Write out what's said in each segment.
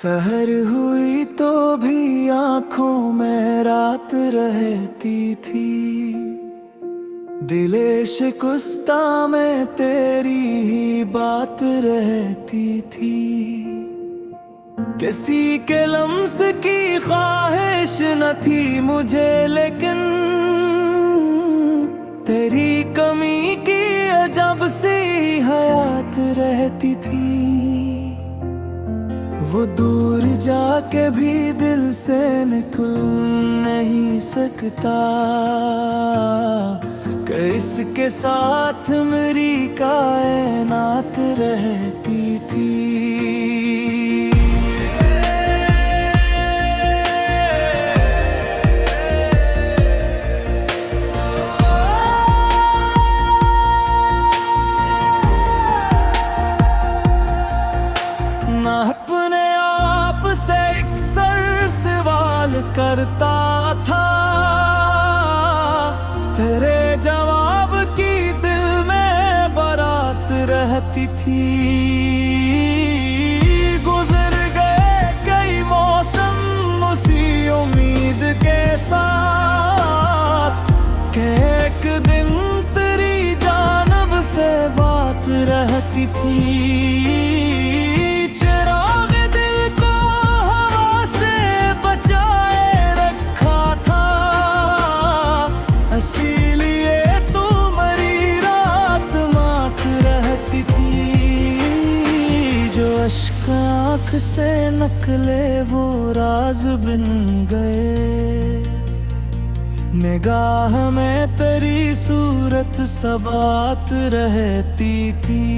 सहर हुई तो भी आंखों में रात रहती थी। दिले शिकस्ता में तेरी ही बात रहती थी। किसी के लम्स की ख्वाहिश न थी मुझे, लेकिन तेरी कमी की अजब सी हयात रहती थी। वो दूर जाके भी दिल से निकल नहीं सकता कि इसके साथ मेरी कायनात रहती थी। ना अपने आप से अक्सर सवाल करता था, तेरे जवाब की दिल में बारात रहती थी। गुजर गए कई मौसम उसी उम्मीद के साथ कि एक दिन तेरी जानब से बात रहती थी। आँख से नकले वो राज बिन गए, निगाह में तेरी सूरत सबात रहती थी।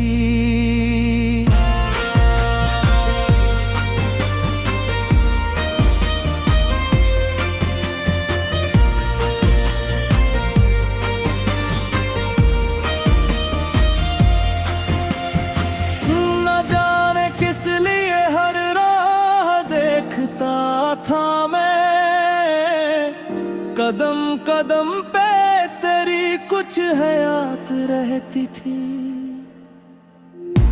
था मैं कदम कदम पे तेरी कुछ हयात रहती थी।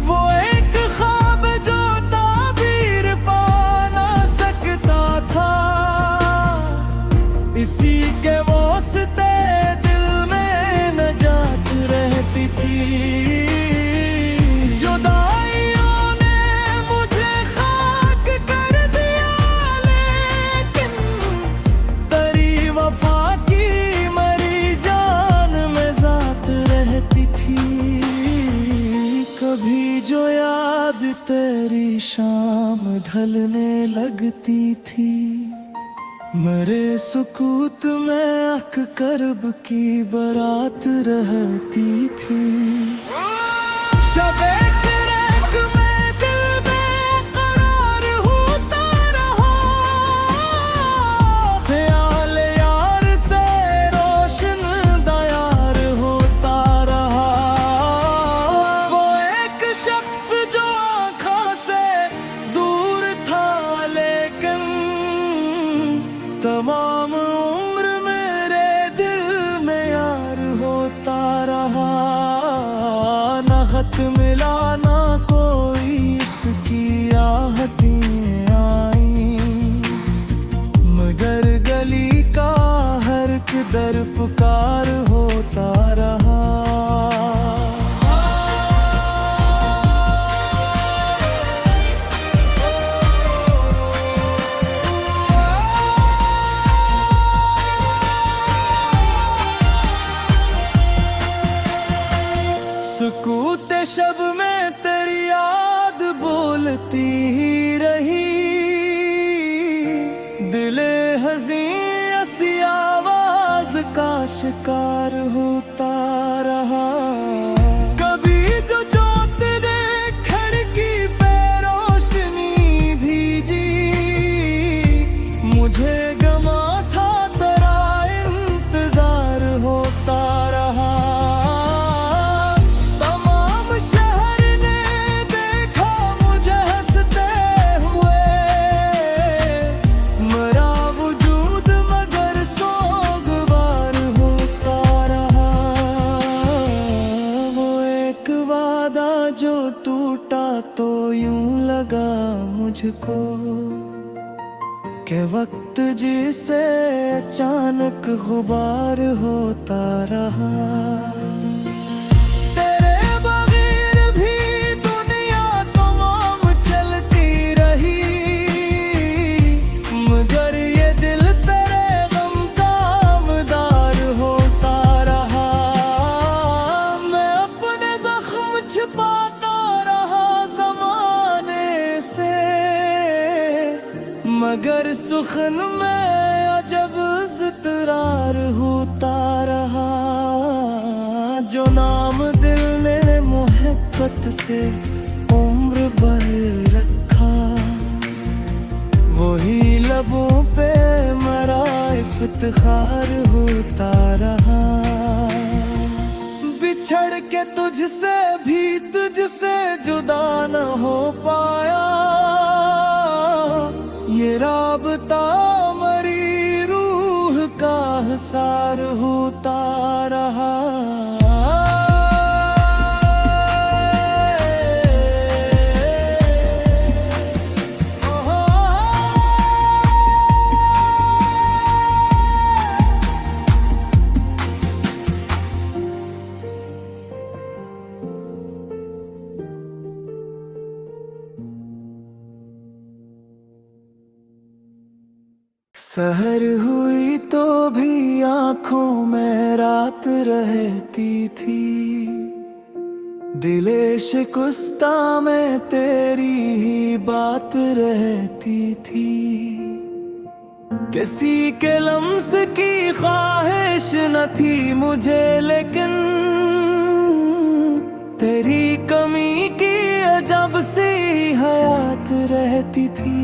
वो एक ख्वाब जो ताबीर पा ना सकता था, इसी के वास्ते दिल में नजात रहती थी। कभी जो याद तेरी शाम ढलने लगती थी, मेरे सुकूत में अक करब की बारात रहती थी। शबे करक में दिल बेकरार होता रहा, ख्याल यार से रोशन दयार होता रहा। वो एक शख्स जो आँखों से दूर था, लेकिन तमाम उम्र मेरे दिल में यार होता रहा। ना खत मिला ना कोई इसकी आहटें आई, मगर गली का हर दर पुकार होता रहा। के वक्त जिसे अचानक गुबार होता रहा। तेरे बगैर भी दुनिया तमाम चलती रही, मगर ये दिल तेरे गम का आमदार होता रहा। मैं अपने जख्म छिपाता रहा ज़माने से, मगर सुखन में अजब इज़्तिरार होता रहा। जो नाम दिल ने मोहब्बत से उम्र भर रखा, वही लबों पे मरा इफ्तिखार होता रहा। बिछड़ के तुझसे भी तुझसे जुदा न हो पाया, ये राबता मरी रूह का हिसार होता रहा। सहर हुई तो भी आंखों में रात रहती थी, दिले शिकस्ता में तेरी ही बात रहती थी। किसी के लम्स की ख्वाहिश न थी मुझे, लेकिन तेरी कमी की अजब सी हयात रहती थी।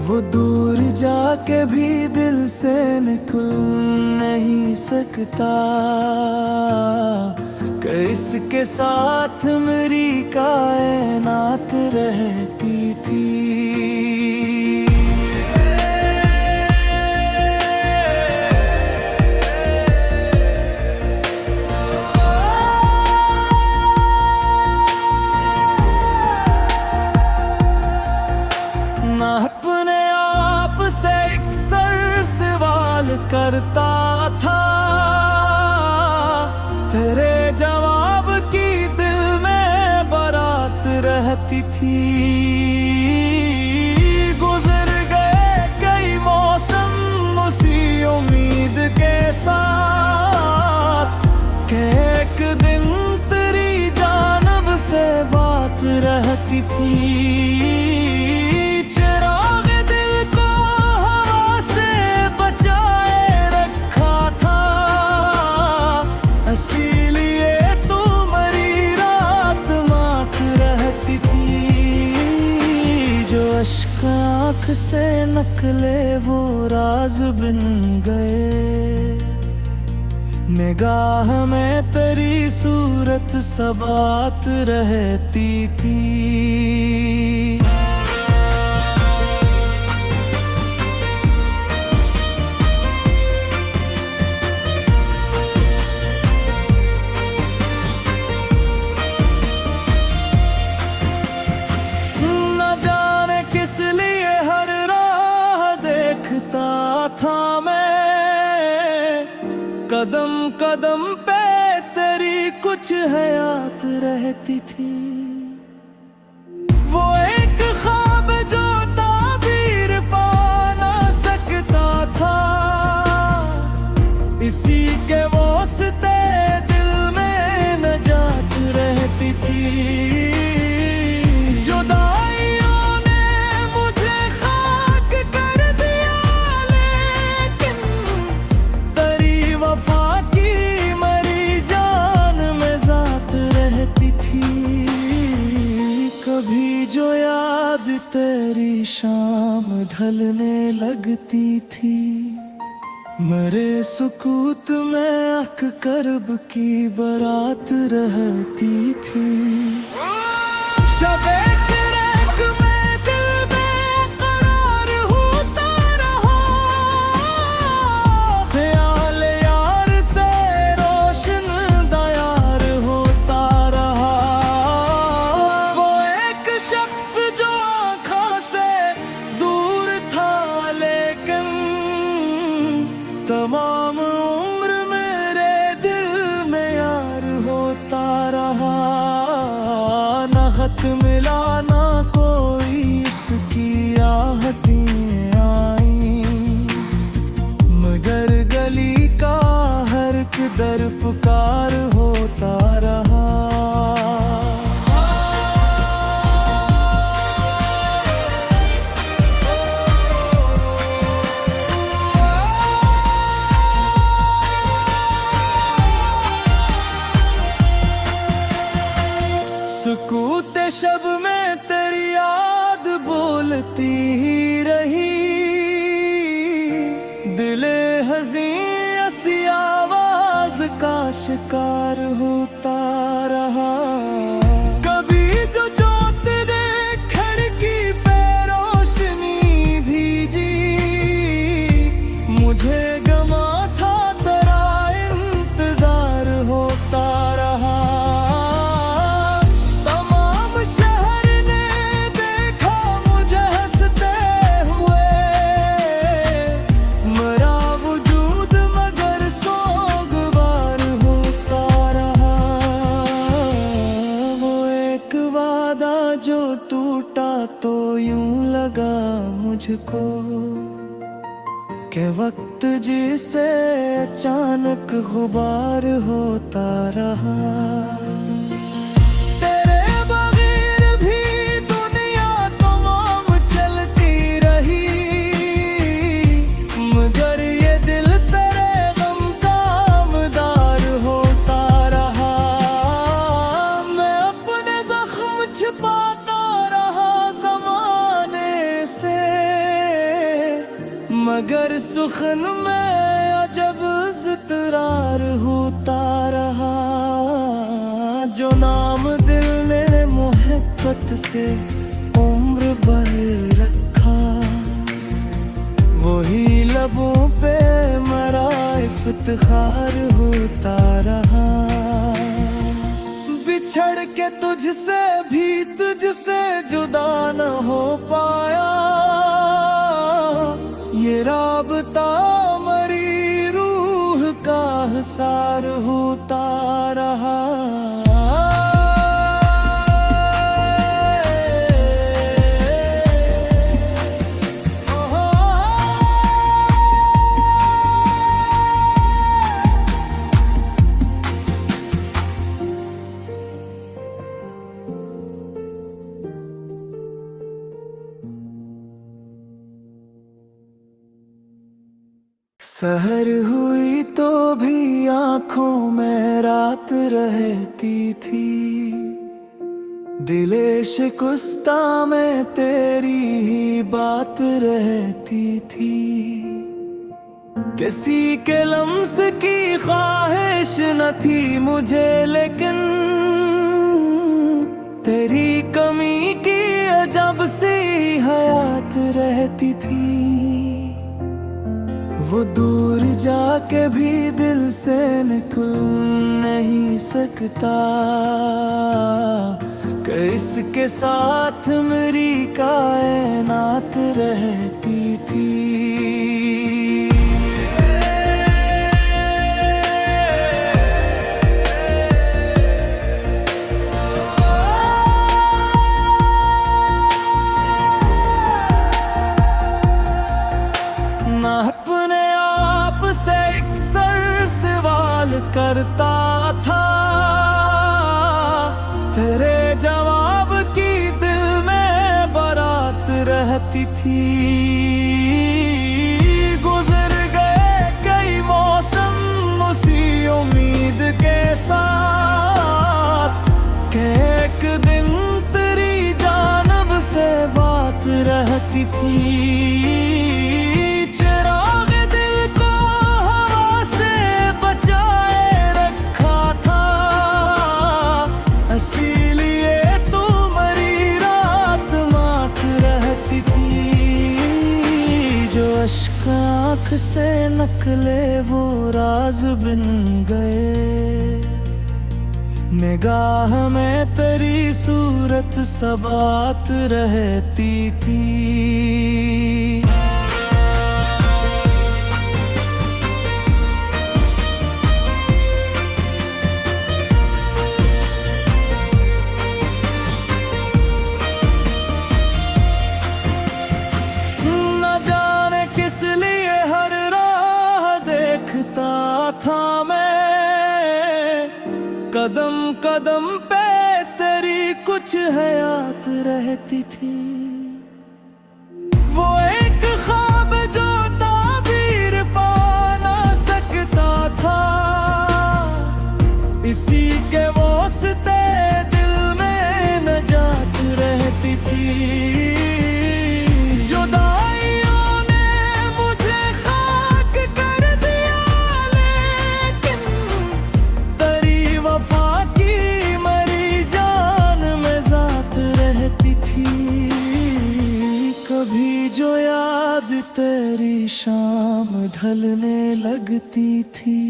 वो दूर जाके भी दिल से निकल नहीं सकता, कि इसके साथ मेरी कायनात रहती थी। अपने आप से अक्सर सवाल करता था, तेरे जवाब की दिल में बारात रहती थी। गुजर गए कई मौसम उसी उम्मीद के साथ, कि एक दिन तेरी जानब से बात रहती थी। आँख से नकले वो राज बिन गए, निगाह में तेरी सूरत सबात रहती थी। था मैं कदम कदम पे तेरी कुछ हयात रहती थी। वो एक ख्वाब जो ताबीर पा ना सकता था, इसी के वास्ते दिल में नजात रहती थी। कभी जो याद तेरी शाम ढलने लगती थी, मेरे सुकूत में अक करब की बारात रहती थी। शबे दूर यूं लगा मुझको कि वक्त जिसे अचानक गुबार होता रहा। तेरे बगैर भी दुनिया तमाम चलती रही, मगर ये दिल तेरे गम का आमदार होता रहा। मैं अपने जख्म छिपाता रहा ज़माने से, मगर सुखन में अजब इज़्तिरार होता रहा। जो नाम दिल ने मोहब्बत से उम्र भर रखा, वही लबों पे मेरा इफ्तिखार होता रहा। बिछड़ के तुझसे भी तुझसे जुदा न हो पाया, ये राबता मरी रूह का हिसार होता रहा। सहर हुई तो भी आंखों में रात रहती थी, दिले शिकस्ता में तेरी ही बात रहती थी। किसी के लम्स की ख्वाहिश न थी मुझे, लेकिन तेरी कमी की अजब सी हयात रहती थी। वो दूर जाके भी दिल से निकल नहीं सकता, कि इसके साथ मेरी कायनात रहती थी। ना अपने आप से अक्सर सवाल करता था, तेरे जवाब की दिल में बारात रहती थी। गुजर गए कई मौसम उसी उम्मीद के साथ, कि एक दिन तेरी जानिब से बात रहती थी। आँख से नकले वो राज बिन गए, निगाह में तेरी सूरत सबात रहती थी। था मैं कदम कदम पे तेरी कुछ हयात रहती थी। वो एक ख्वाब जो ताबीर पा ना सकता था, इसी के वास्ते दिल में नजात रहती थी। कभी जो याद तेरी शाम ढलने लगती थी,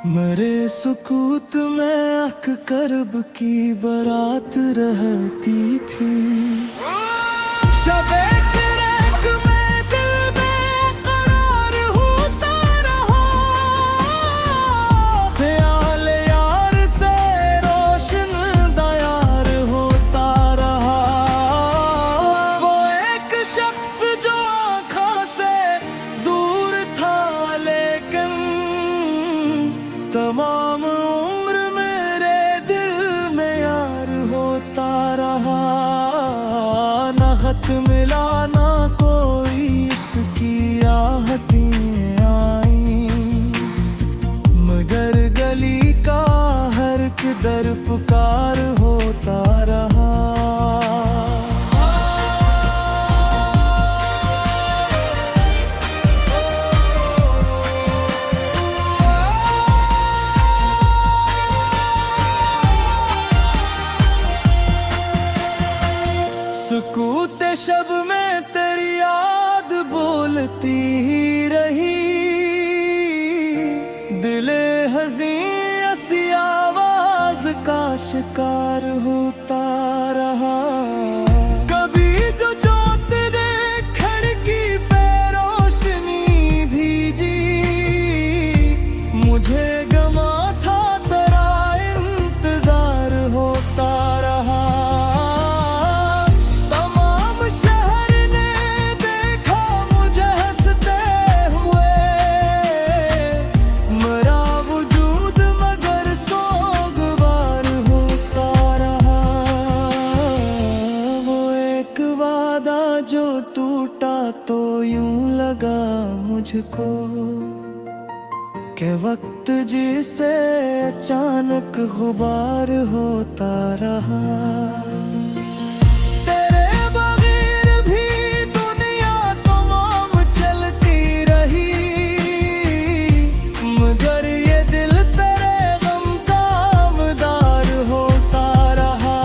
मेरे सुकूत में अक करब की बारात रहती थी। शबे करक में दिल में करार होता रहा, ख्याल यार से रोशन दयार होता रहा। साथ मिला ना कोई, इसकी आहटें आई। मगर गली का हर किधर पुकार होता रहा। सुकूते शब में तेरी याद बोलती ही रही। दिले हज़ीं ऐसी आवाज का शिकार होता रहा। कभी जो तेरे खिड़की पे रोशनी भीजी, मुझे गमा था तेरा इंतजार होता रहा। जो टूटा तो यूं लगा मुझको के वक्त जिसे अचानक गुबार होता रहा। तेरे बगैर भी दुनिया तमाम चलती रही, मगर ये दिल तेरे गम का आमदार होता रहा।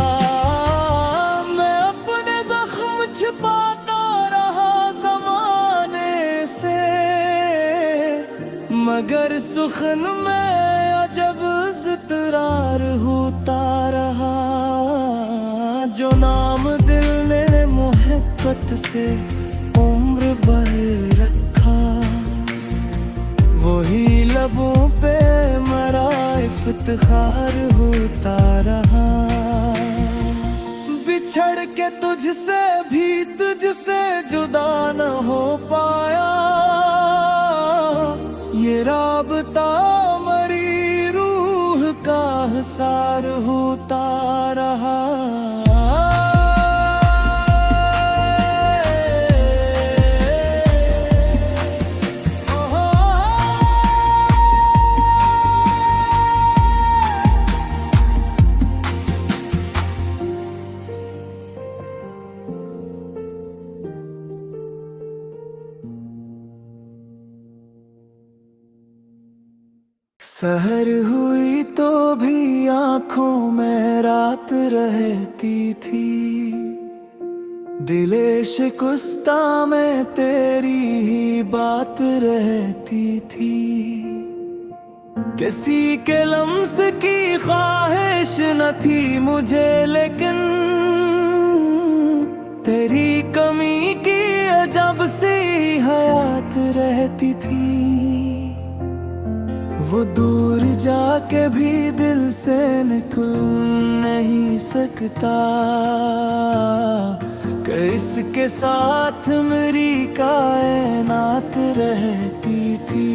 मैं अपने जख्म छिपाता रहा ज़माने से, मगर सुखन में अजब ज़ितरार होता रहा। जो नाम दिल ने मोहब्बत से उम्र भर रखा, वही लबों पे मरा इफ्तिखार होता रहा। बिछड़ के तुझसे भी तुझसे जुदा न हो पाया, ये राबता मरी रूह का हिसार होता रहा। सहर हुई तो भी आंखों में रात रहती थी। दिले शिकस्ता में तेरी ही बात रहती थी। किसी के लम्स की ख्वाहिश न थी मुझे, लेकिन तेरी कमी की अजब सी हयात रहती थी। वो दूर जाके भी दिल से निकल नहीं सकता, किसके साथ मेरी कायनात रहती थी।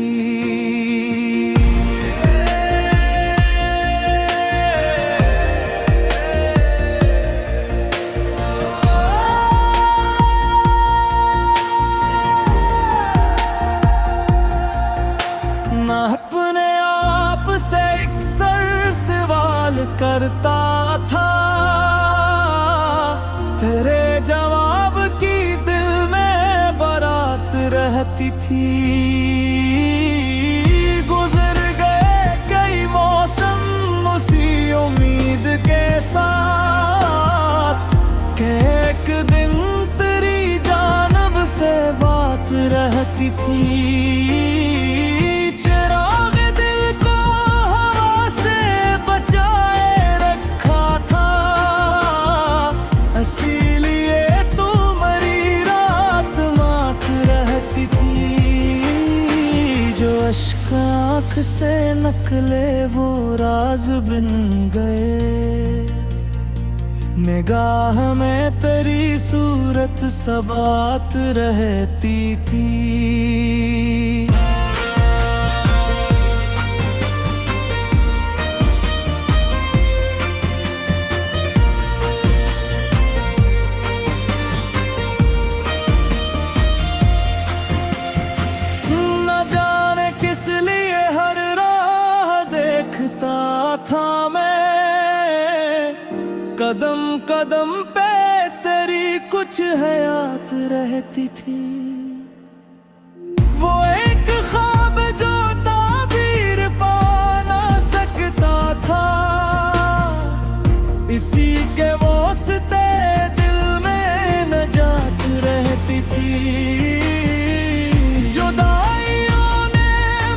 ना अपने आप से अक्सर सवाल करता था, तेरे जवाब की दिल में बारात रहती थी। गुजर गए कई मौसम उसी उम्मीद के साथ कि एक दिन तेरी जानब से बात रहती थी। आँख से नकले वो राज बिन गए, निगाह में तेरी सूरत सबात रहती थी। रहती थी। वो एक ख्वाब जो ताबीर पा ना सकता था, इसी के वास्ते दिल में नजात रहती थी। जुदाइयों ने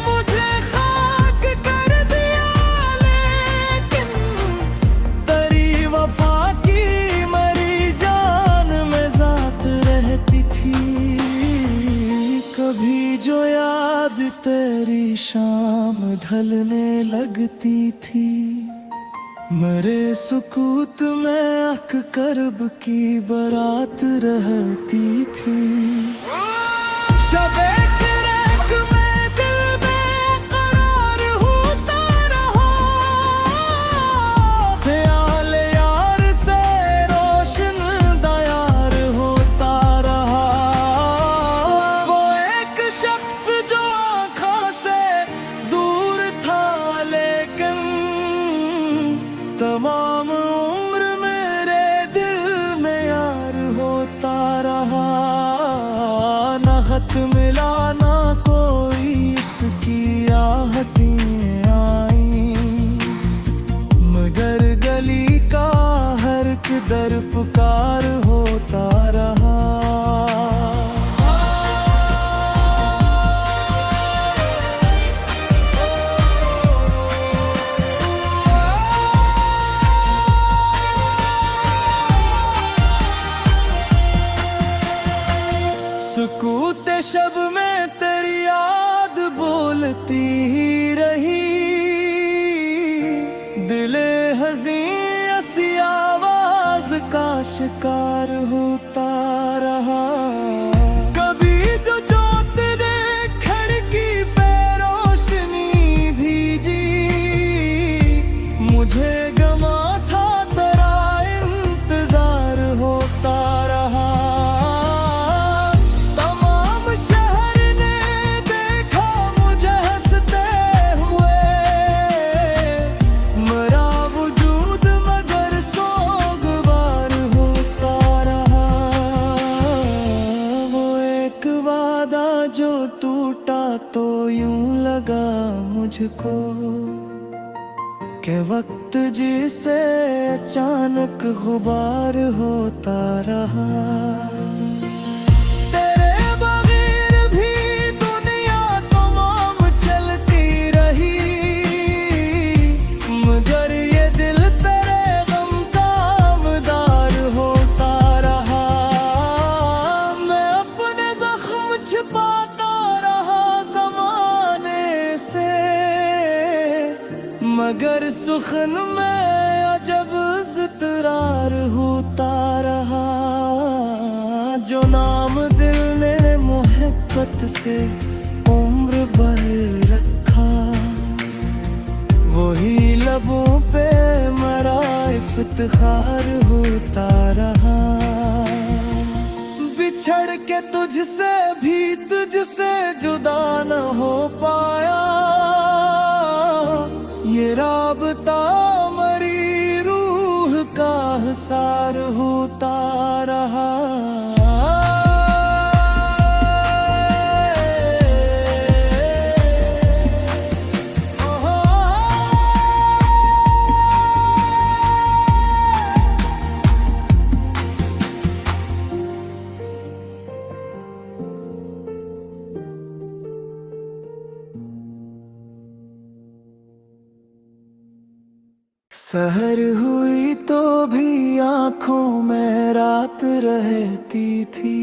मुझे खाक कर दिया, लेकिन तेरी वफा की मरी जान में जात रहती थी। कभी जो याद तेरी शाम ढलने लगती थी, मेरे सुकूत में अक करब की बारात रहती थी। शबे करक में दिल बेकरार होता रहा, ख्याल यार से रोशन दयार होता रहा। वो एक शख्स जो आँखों से दूर था, लेकिन तमाम उम्र मेरे दिल में यार होता रहा। ना खत मिला ना कोई इसकी आहटें आई, मगर गली का हर दर पुकार होता रहा। सुकूते शब में तेरी याद बोलती ही रही, दिले हज़ीं ऐसी आवाज का शिकार होता रहा। कभी जो जोत ने खिड़की पे रोशनी भेजी, मुझे गमा था तेरा इंतजार होता रहा। जो टूटा तो यूं लगा मुझको के वक्त जिसे अचानक गुबार होता रहा। तेरे बगैर भी दुनिया तमाम चलती रही, मगर ये दिल तेरे गम का आमदार होता रहा। मैं अपने जख्म छिपाता रहा ज़माने से, मगर सुखन में अजब इज़्तिरार होता रहा। जो नाम दिल ने मोहब्बत से उम्र भर रखा, वही लबों पे मरा इफ्तिखार होता रहा। बिछड़ के तुझसे भी तुझसे जुदा न हो पाया, ये राबता मरी रूह का हिसार होता रहा। सहर हुई तो भी आंखों में रात रहती थी,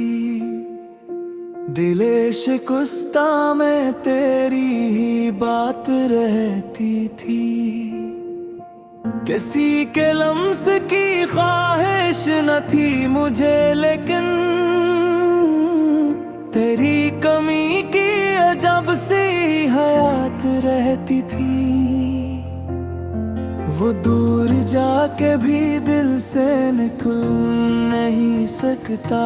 दिले शिकस्ता में तेरी ही बात रहती थी। किसी के लम्स की ख्वाहिश न थी मुझे, लेकिन तेरी कमी की अजब सी हयात रहती थी। वो दूर जाके भी दिल से निकल नहीं सकता,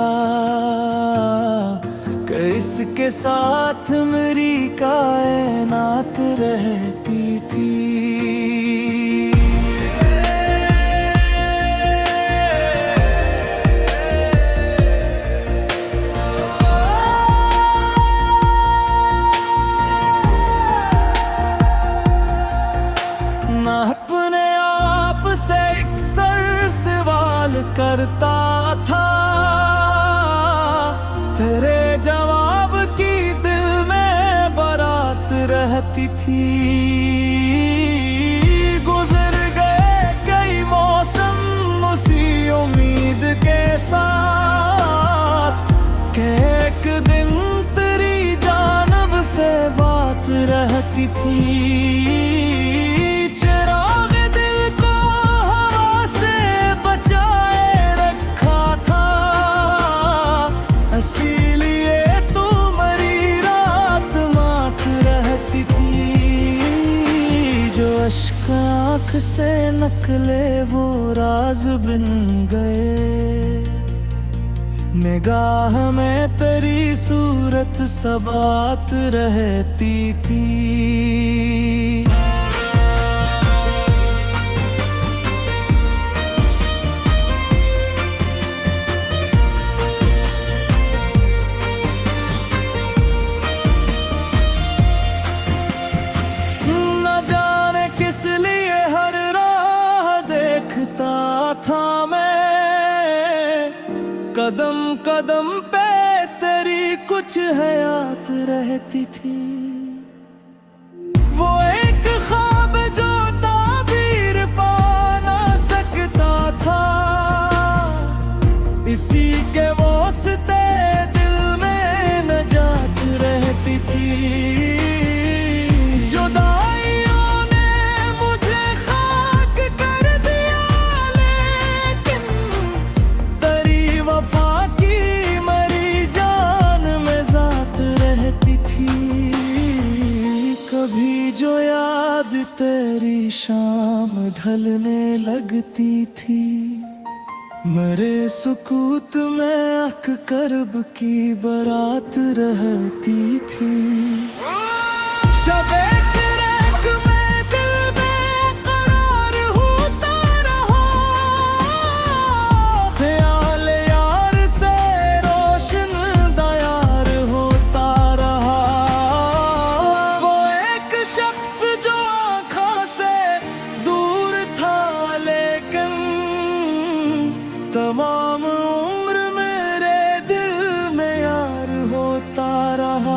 किसके साथ मेरी कायनात रहती थी। तेरे जवाब की दिल में बारात रहती थी। गुजर गए कई मौसम उसी उम्मीद के साथ कि एक दिन तेरी जानब से बात रहती थी। चिराग दिल को हवा से बचाए रखा था, इसीलिए तू मरी रात मात रहती थी। जो अश्क आँख से नकले वो राज बिन गए, निगाह में तेरी सूरत सबात रहती थी। न जाने किस लिए हर राह देखता था मैं, कदम कदम पे तेरी कुछ हयात रहती थी। वो एक ख्वाब जो ताबीर पा ना सकता था, इसी के वास्ते दिल में नजात रहती थी। जुदाइयों ने मुझे खाक कर दिया, लेकिन तेरी वफा की मरी जान में जात रहती थी। कभी जो याद तेरी शाम ढलने लगती थी, मेरे सुकूत में अक करब की बारात रहती थी। शबे तिरक में दिल बेकरार होता रहा, ख्याल यार से रोशन दयार होता रहा। वो एक शख्स जो आँखों से दूर था, लेकिन तमाम उम्र मेरे दिल में यार होता रहा।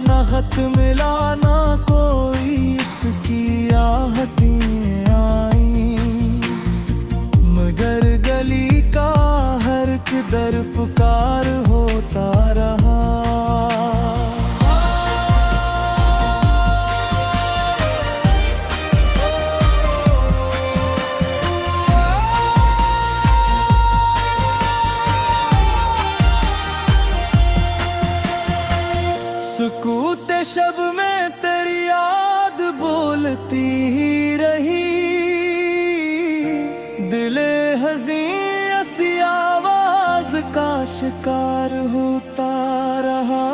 ना खत मिला ना कोई इसकी आहटें आई, मगर गली का हर एक दर पुकार होता रहा। सुकूते शब में तेरी याद बोलती ही रही, दिले हज़ीं ऐसी आवाज का शिकार होता रहा।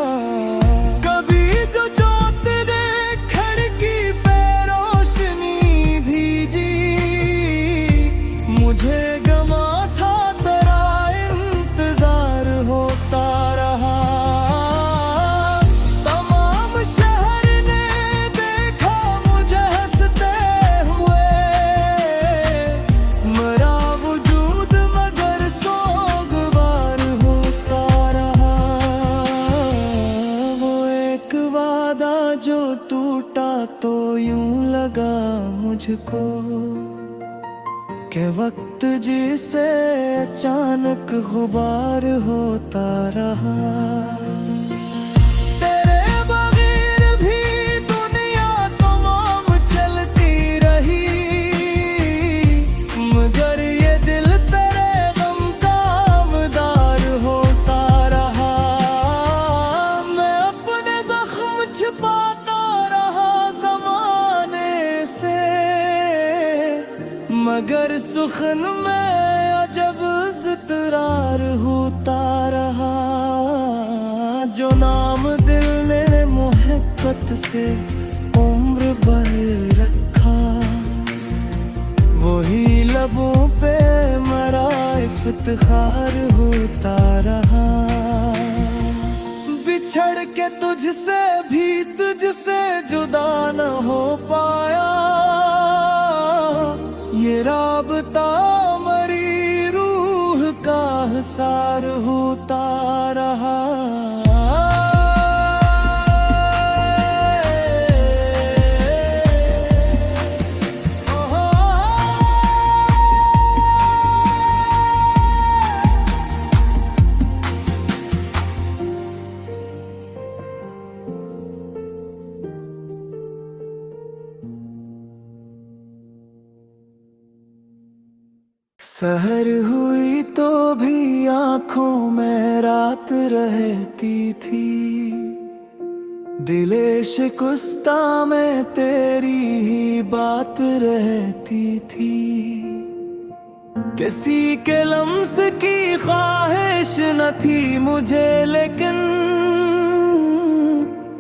कभी जो जोत ने खिड़की पे रोशनी भेजी, मुझे गमा था तेरा इंतजार होता रहा। जो टूटा तो यूं लगा मुझको कि वक्त जिसे अचानक गुबार होता रहा। तेरे बगैर भी दुनिया तमाम चलती रही, मगर ये दिल तेरे गम का आमदार होता रहा। मैं अपने जख्म छिपाता रहा ज़माने से, मगर सुखन में अजब इज़्तिरार होता रहा। जो नाम दिल ने मोहब्बत से उम्र भर रखा, वही लबों पे मेरा इफ्तिखार होता रहा। बिछड़ के तुझसे भी तुझसे जुदा न हो पाया, ये राबता मरी रूह का हिस्सा पार होता रहा। सहर हुई तो भी आंखों में रात रहती थी, दिले शिकस्ता में तेरी ही बात रहती थी। किसी के लम्स की ख्वाहिश न थी मुझे, लेकिन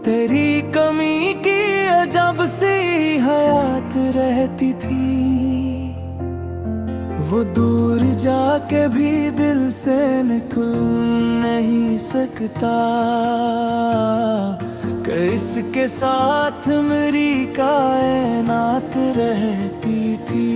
तेरी कमी की अजब सी हयात रहती थी। वो दूर जाके भी दिल से निकल नहीं सकता, कि इसके साथ मेरी कायनात रहती थी।